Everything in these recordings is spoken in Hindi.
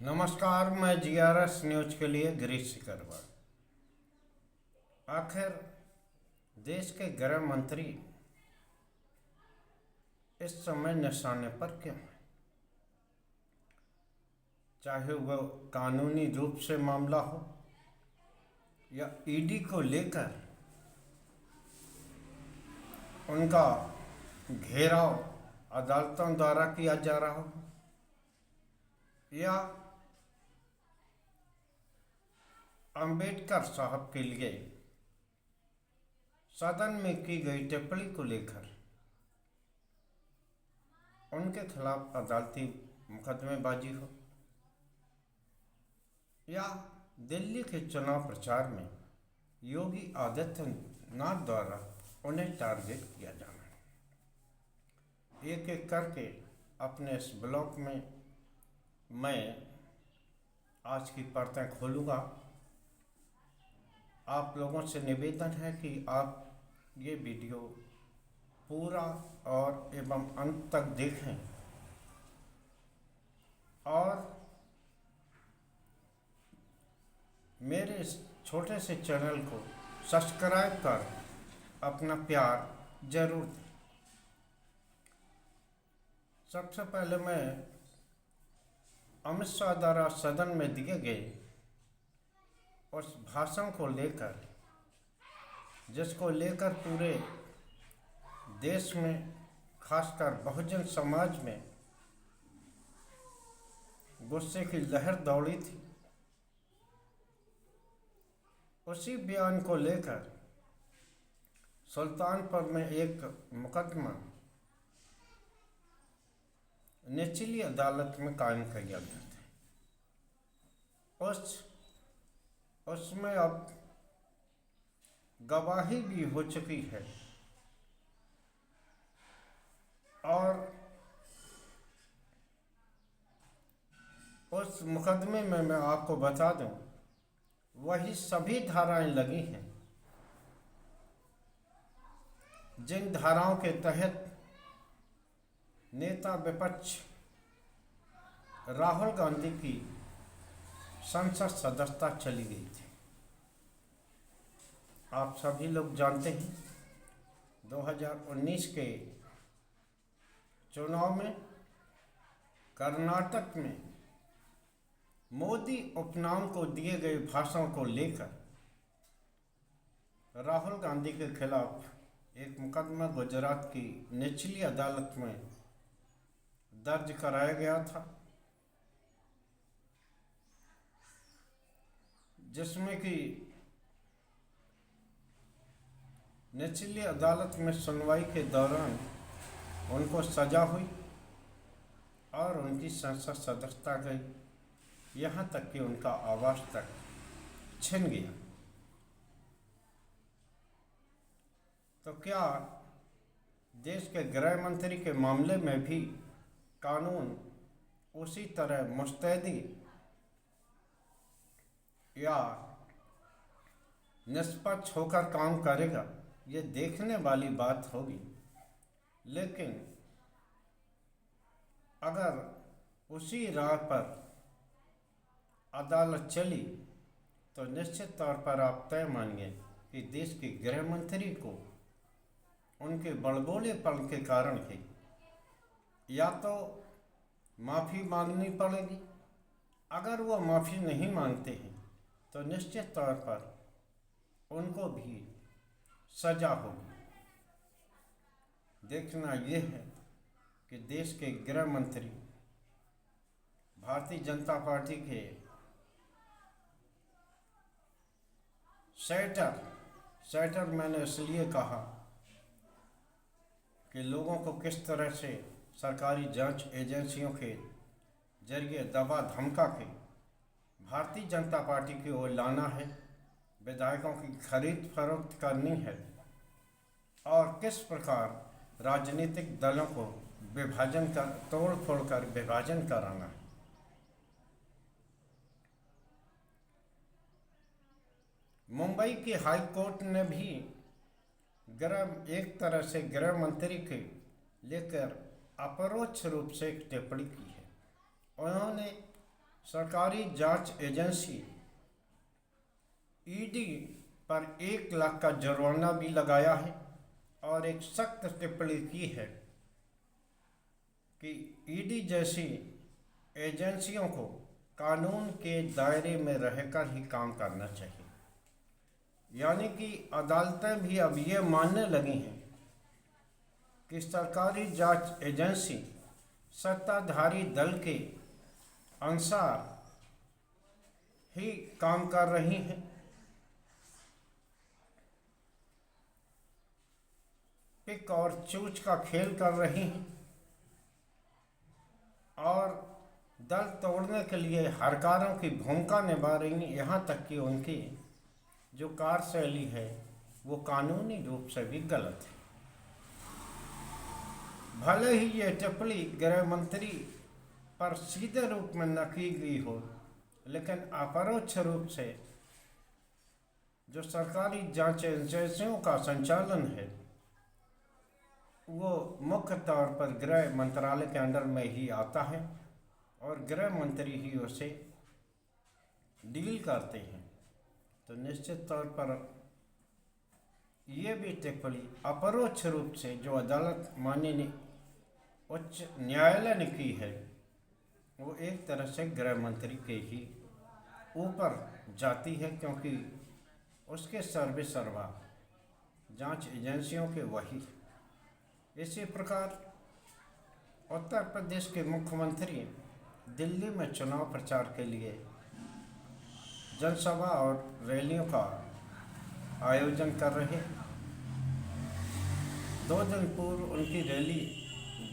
नमस्कार, मैं जीआरएस न्यूज के लिए गिरीश सिकरवा। आखिर देश के गृह मंत्री इस समय निशाने पर क्यों है? चाहे वह कानूनी रूप से मामला हो या ईडी को लेकर उनका घेराव अदालतों द्वारा किया जा रहा हो या अंबेडकर साहब के लिए सदन में की गई टिप्पणी को लेकर उनके खिलाफ अदालती मुकदमेबाजी हो या दिल्ली के चुनाव प्रचार में योगी आदित्यनाथ द्वारा उन्हें टारगेट किया जाना है। एक एक करके अपने इस ब्लॉग में मैं आज की परतें खोलूँगा। आप लोगों से निवेदन है कि आप ये वीडियो पूरा और एवं अंत तक देखें और मेरे इस छोटे से चैनल को सब्सक्राइब कर अपना प्यार जरूर दें। सबसे पहले मैं अमित शाह द्वारा सदन में दिए गए उस भाषण को लेकर, जिसको लेकर पूरे देश में खासकर बहुजन समाज में गुस्से की लहर दौड़ी थी, उसी बयान को लेकर सुल्तानपुर में एक मुकदमा निचली अदालत में कायम किया गया था। उसमें अब गवाही भी हो चुकी है और उस मुकदमे में मैं आपको बता दूं, वही सभी धाराएं लगी हैं जिन धाराओं के तहत नेता विपक्ष राहुल गांधी की संसद सदस्यता चली गई थी। आप सभी लोग जानते हैं 2019 के चुनाव में कर्नाटक में मोदी उपनाम को दिए गए भाषण को लेकर राहुल गांधी के खिलाफ एक मुकदमा गुजरात की निचली अदालत में दर्ज कराया गया था, जिसमें कि निचली अदालत में सुनवाई के दौरान उनको सजा हुई और उनकी संसद सदस्यता गई, यहाँ तक कि उनका आवास तक छिन गया। तो क्या देश के गृह मंत्री के मामले में भी कानून उसी तरह मुस्तैदी या निष्पक्ष होकर काम करेगा? ये देखने वाली बात होगी। लेकिन अगर उसी राह पर अदालत चली तो निश्चित तौर पर आप तय मानिए कि देश के गृह मंत्री को उनके बड़बोलेपन के कारण ही या तो माफ़ी मांगनी पड़ेगी, अगर वो माफ़ी नहीं मांगते हैं तो निश्चित तौर पर उनको भी सजा होगी। देखना यह है कि देश के गृह मंत्री भारतीय जनता पार्टी के सेटर मैंने इसलिए कहा कि लोगों को किस तरह से सरकारी जांच एजेंसियों के जरिए दबा धमका के भारतीय जनता पार्टी की ओर लाना है, विधायकों की खरीद फरोख्त करनी है और किस प्रकार राजनीतिक दलों को विभाजन कर तोड़ फोड़ कर विभाजन कराना है। मुंबई की हाई कोर्ट ने भी एक तरह से गृह मंत्री के लेकर अपरोक्ष रूप से एक टिप्पणी की है। उन्होंने सरकारी जांच एजेंसी ईडी पर 1 लाख का जुर्माना भी लगाया है और एक सख्त टिप्पणी की है कि ईडी जैसी एजेंसियों को कानून के दायरे में रहकर ही काम करना चाहिए। यानी कि अदालतें भी अब ये मानने लगी हैं कि सरकारी जांच एजेंसी सत्ताधारी दल के अनुसार ही काम कर रही हैं। पिक और चूच का खेल कर रही हैं और दल तोड़ने के लिए हरकारों की भूमिका निभा रही हैं। यहाँ तक कि उनकी जो कार्यशैली है वो कानूनी रूप से भी गलत है। भले ही ये टिप्पणी गृह मंत्री पर सीधे रूप में न की गई हो, लेकिन अपरोक्ष रूप से जो सरकारी जांच एजेंसियों का संचालन है वो मुख्य तौर पर गृह मंत्रालय के अंडर में ही आता है और गृह मंत्री ही उसे डील करते हैं। तो निश्चित तौर पर ये भी टिप्पणी अपरोक्ष रूप से जो अदालत माननीय उच्च न्यायालय ने की है वो एक तरह से गृह मंत्री के ही ऊपर जाती है, क्योंकि उसके सर्वे सर्वा जांच एजेंसियों के वही। इसी प्रकार उत्तर प्रदेश के मुख्यमंत्री दिल्ली में चुनाव प्रचार के लिए जनसभा और रैलियों का आयोजन कर रहे हैं। 2 दिन पूर्व उनकी रैली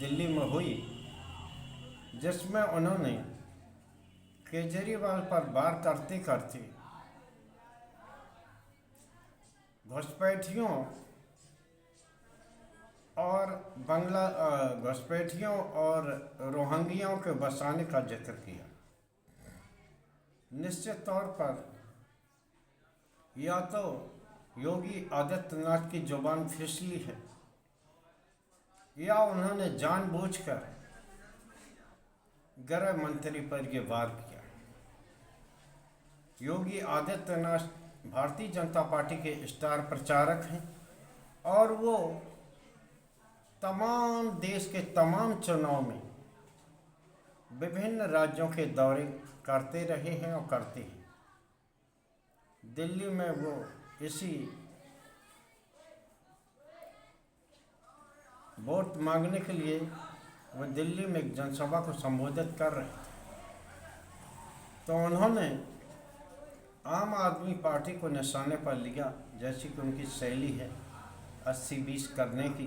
दिल्ली में हुई जिसमें उन्होंने केजरीवाल पर वार करते करते घुसपैठियों और रोहिंग्याओं के बसाने का जिक्र किया। निश्चित तौर पर या तो योगी आदित्यनाथ की जुबान फिसली है या उन्होंने जानबूझकर गृह मंत्री पर यह वार किया। योगी आदित्यनाथ भारतीय जनता पार्टी के स्टार प्रचारक हैं और वो तमाम देश के तमाम चुनाव में विभिन्न राज्यों के दौरे करते रहे हैं और करते हैं। दिल्ली में वो इसी वोट मांगने के लिए वो दिल्ली में एक जनसभा को संबोधित कर रहे थे, तो उन्होंने आम आदमी पार्टी को निशाने पर लिया, जैसी कि उनकी शैली है 80-20 करने की,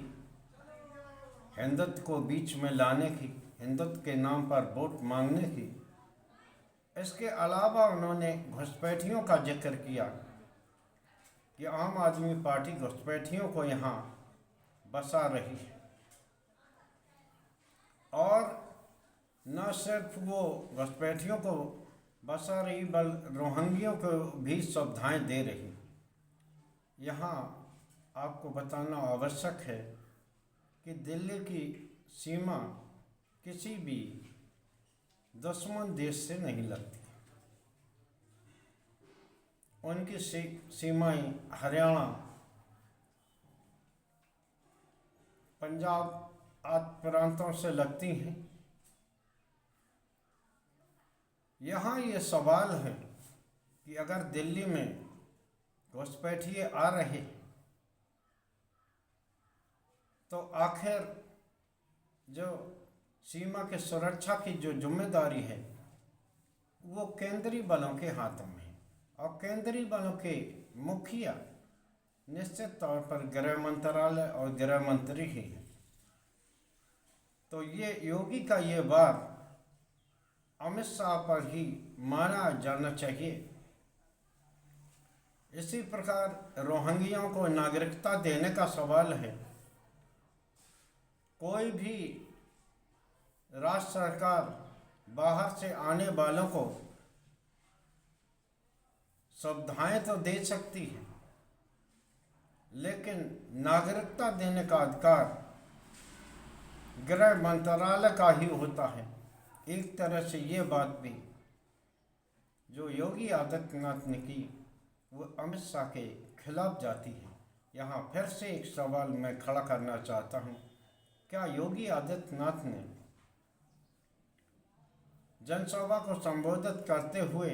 हिंदुत्व को बीच में लाने की, हिंदुत्व के नाम पर वोट मांगने की। इसके अलावा उन्होंने घुसपैठियों का जिक्र किया कि आम आदमी पार्टी घुसपैठियों को यहाँ बसा रही है और न सिर्फ वो घुसपैठियों को बसा रही बल्कि रोहिंग्याओं को भी सुविधाएं दे रही। यहाँ आपको बताना आवश्यक है कि दिल्ली की सीमा किसी भी दुश्मन देश से नहीं लगती। उनकी सीमाएं हरियाणा, पंजाब आदि प्रांतों से लगती हैं। यहाँ ये सवाल है कि अगर दिल्ली में घुसपैठिए आ रहे तो आखिर जो सीमा के सुरक्षा की जो जिम्मेदारी है वो केंद्रीय बलों के हाथों में है और केंद्रीय बलों के मुखिया निश्चित तौर पर गृह मंत्रालय और गृह मंत्री ही है। तो ये योगी का ये वार अमित शाह पर ही माना जाना चाहिए। इसी प्रकार रोहिंग्याओं को नागरिकता देने का सवाल है। कोई भी राज्य सरकार बाहर से आने वालों को सुविधाएं तो दे सकती है, लेकिन नागरिकता देने का अधिकार गृह मंत्रालय का ही होता है। एक तरह से ये बात भी जो योगी आदित्यनाथ ने की वो अमित शाह के खिलाफ जाती है। यहाँ फिर से एक सवाल मैं खड़ा करना चाहता हूँ, क्या योगी आदित्यनाथ ने जनसभा को संबोधित करते हुए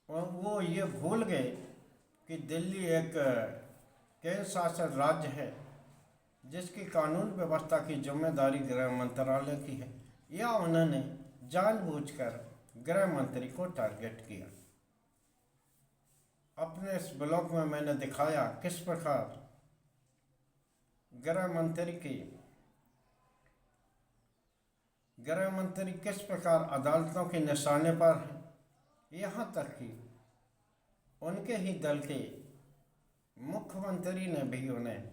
और वो ये भूल गए कि दिल्ली एक केंद्र शासित राज्य है जिसकी कानून व्यवस्था की जिम्मेदारी गृह मंत्रालय की है, या उन्होंने जानबूझकर गृह मंत्री को टारगेट किया? अपने इस ब्लॉग में मैंने दिखाया किस प्रकार गृह मंत्री किस प्रकार अदालतों के निशाने पर है। यहाँ तक कि उनके ही दल के मुख्यमंत्री ने भी उन्हें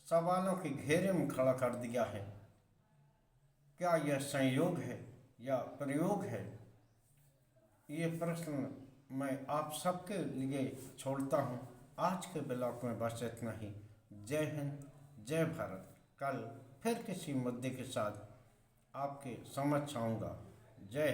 सवालों के घेरे में खड़ा कर दिया है। क्या यह संयोग है या प्रयोग है? ये प्रश्न मैं आप सबके लिए छोड़ता हूँ। आज के ब्लॉग में बस इतना ही। जय हिंद, जय भारत। कल फिर किसी मुद्दे के साथ आपके समक्ष आऊँगा। जय हिंद।